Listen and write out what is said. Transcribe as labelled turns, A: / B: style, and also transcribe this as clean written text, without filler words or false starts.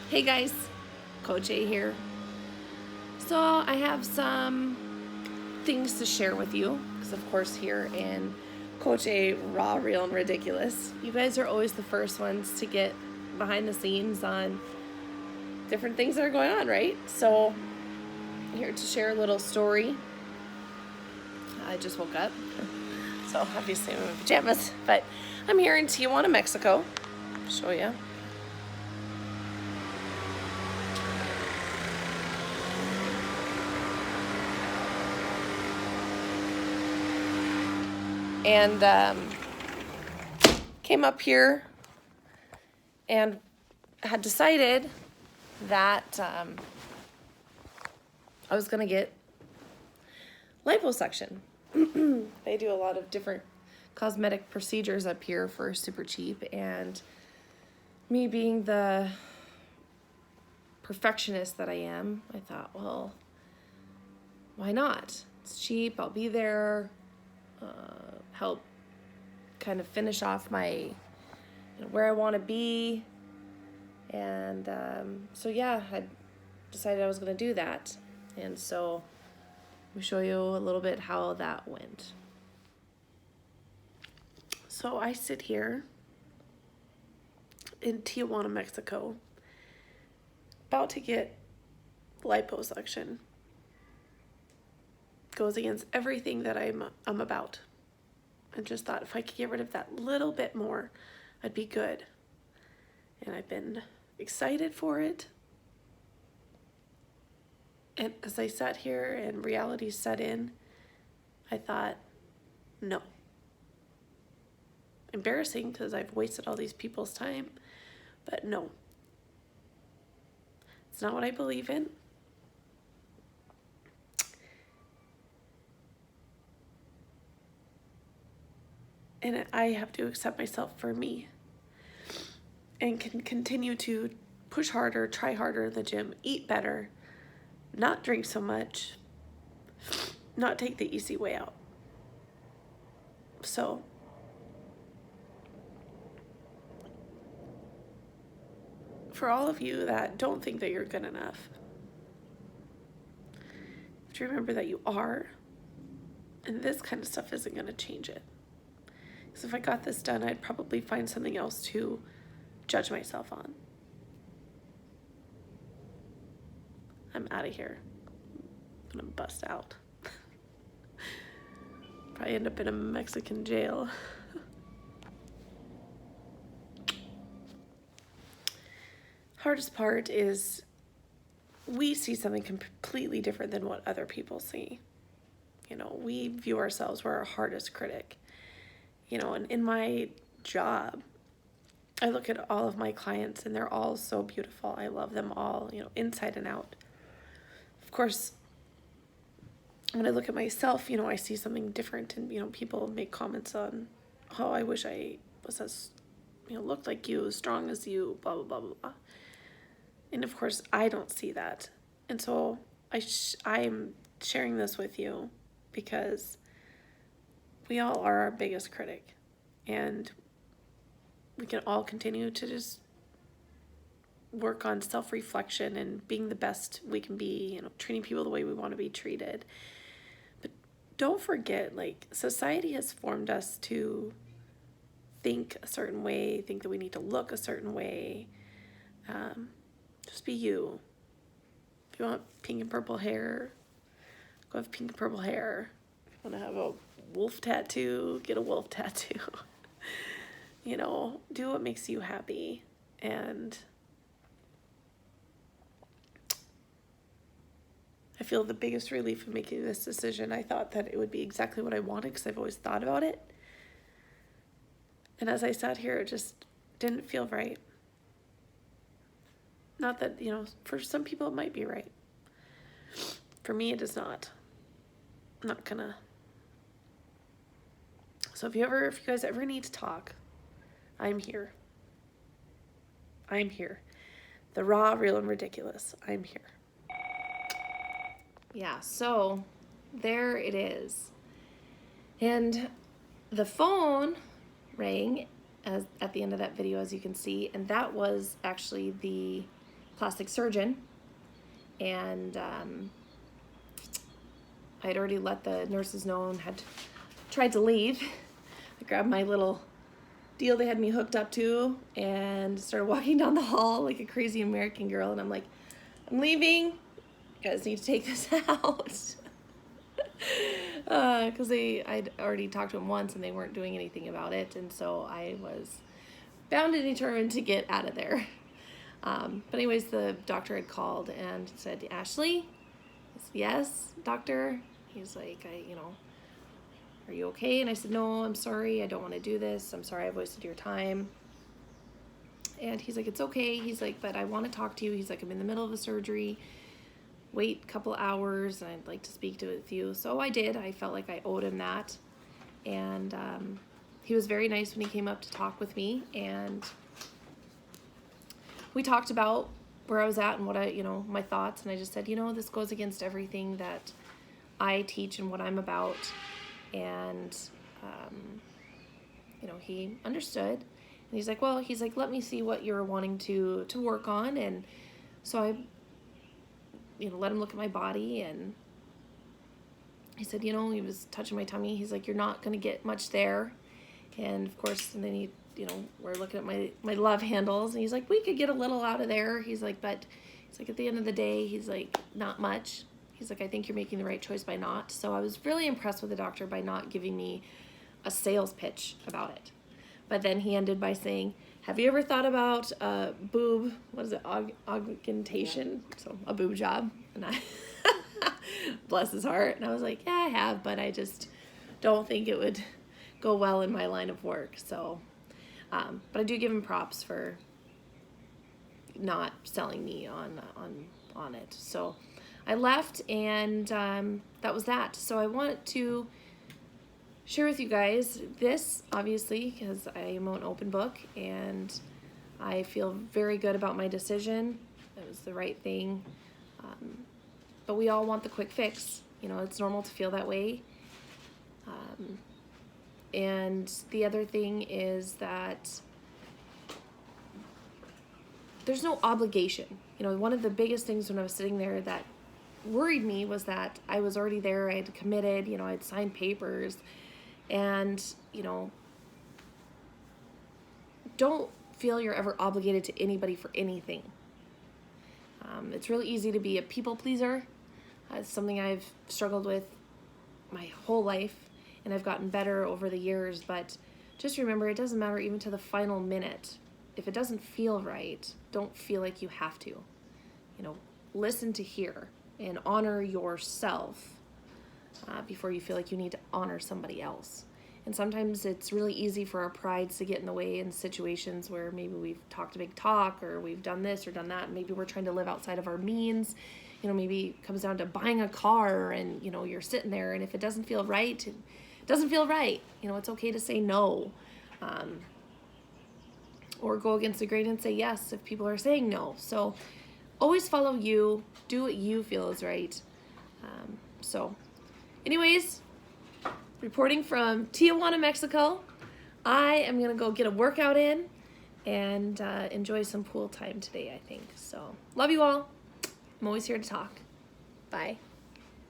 A: Hey guys, Coach A here. So I have some things to share with you because of course here in Coach A Raw, Real, and Ridiculous, you guys are always the first ones to get behind the scenes on different things that are going on, right? So I'm here to share a little story. I just woke up, so obviously I'm in my pajamas, but I'm here in Tijuana, Mexico. I'll show you. And came up here and had decided that I was going to get liposuction. They do a lot of different cosmetic procedures up here for super cheap, and me being the perfectionist that I am, I thought, well, why not? It's cheap, I'll be there, help kind of finish off my where I want to be. And so yeah, I decided I was going to do that. And so let me show you a little bit how that went. So I sit here in Tijuana, Mexico, about to get liposuction. Goes against everything that I'm about. And just thought if I could get rid of that little bit more, I'd be good. And I've been excited for it. And as I sat here and reality set in, I thought, no. Embarrassing because I've wasted all these people's time, but no. It's not what I believe in. And I have to accept myself for me. And can continue to push harder, try harder in the gym, eat better, not drink so much, not take the easy way out. So for all of you that don't think that you're good enough, you have to remember that you are, and this kind of stuff isn't going to change it. Because if I got this done, I'd probably find something else to judge myself on. I'm out of here. I'm gonna bust out. Probably end up in a Mexican jail. Hardest part is we see something completely different than what other people see. You know, we view ourselves, we're our hardest critic. You know, and in my job, I look at all of my clients and they're all so beautiful. I love them all, you know, inside and out. Of course, when I look at myself, you know, I see something different, and, you know, people make comments on, oh, I wish I was as, you know, looked like you, as strong as you, blah, blah, blah, blah, blah. And of course, I don't see that. And so I'm sharing this with you because we all are our biggest critic, and we can all continue to just work on self-reflection and being the best we can be, you know, treating people the way we want to be treated. But don't forget, like, society has formed us to think a certain way, think that we need to look a certain way. Just be you. If you want pink and purple hair, go have pink and purple hair. If you want to have a wolf tattoo, get a wolf tattoo. You know, do what makes you happy. And I feel the biggest relief in making this decision. I thought that it would be exactly what I wanted because I've always thought about it. And as I sat here, it just didn't feel right. Not that, you know, for some people it might be right. For me, it is not. I'm not gonna. So if you guys ever need to talk, I'm here. I'm here. The raw, real, and ridiculous. I'm here. Yeah, so there it is. And the phone rang at the end of that video, as you can see, and that was actually the plastic surgeon, and I had already let the nurses know and had tried to leave. I grabbed my little deal they had me hooked up to and started walking down the hall like a crazy American girl, and I'm like, I'm leaving. You guys need to take this out. Because I'd already talked to them once and they weren't doing anything about it, and so I was bound and determined to get out of there. But anyways, the doctor had called and said, Ashley? I said, yes, doctor. He's like, are you okay? And I said, no, I'm sorry. I don't want to do this. I'm sorry I've wasted your time. And he's like, it's okay. He's like, but I want to talk to you. He's like, I'm in the middle of a surgery. Wait a couple hours and I'd like to speak with you. So I did. I felt like I owed him that. And he was very nice when he came up to talk with me. And we talked about where I was at and what my thoughts. And I just said, this goes against everything that I teach and what I'm about. And, he understood. And he's like, let me see what you're wanting to work on. And so I, let him look at my body, and he said, he was touching my tummy. He's like, you're not going to get much there. And of course, and then we're looking at my love handles, and he's like, we could get a little out of there. He's like, but he's like, at the end of the day, he's like, not much. He's like, I think you're making the right choice by not. So I was really impressed with the doctor by not giving me a sales pitch about it. But then he ended by saying, have you ever thought about boob, augmentation? Yeah. So a boob job. And I, bless his heart. And I was like, yeah, I have, but I just don't think it would go well in my line of work. So, but I do give him props for not selling me on it. So I left, and that was that. So I want to share with you guys this, obviously, because I am an open book, and I feel very good about my decision. It was the right thing. But we all want the quick fix. It's normal to feel that way. And the other thing is that there's no obligation. One of the biggest things when I was sitting there that worried me was that I was already there. I had committed, I'd signed papers, and, don't feel you're ever obligated to anybody for anything. It's really easy to be a people pleaser. It's something I've struggled with my whole life, and I've gotten better over the years, but just remember, it doesn't matter even to the final minute. If it doesn't feel right, don't feel like you have to. Listen to hear and honor yourself before you feel like you need to honor somebody else. And sometimes it's really easy for our prides to get in the way in situations where maybe we've talked a big talk, or we've done this or done that, and maybe we're trying to live outside of our means. Maybe it comes down to buying a car, and you're sitting there, and if it doesn't feel right, it doesn't feel right. It's okay to say no, or go against the grain and say yes if people are saying no. So always follow you, do what you feel is right. So anyways, reporting from Tijuana, Mexico. I am going to go get a workout in and enjoy some pool time today, I think. So love you all. I'm always here to talk. Bye.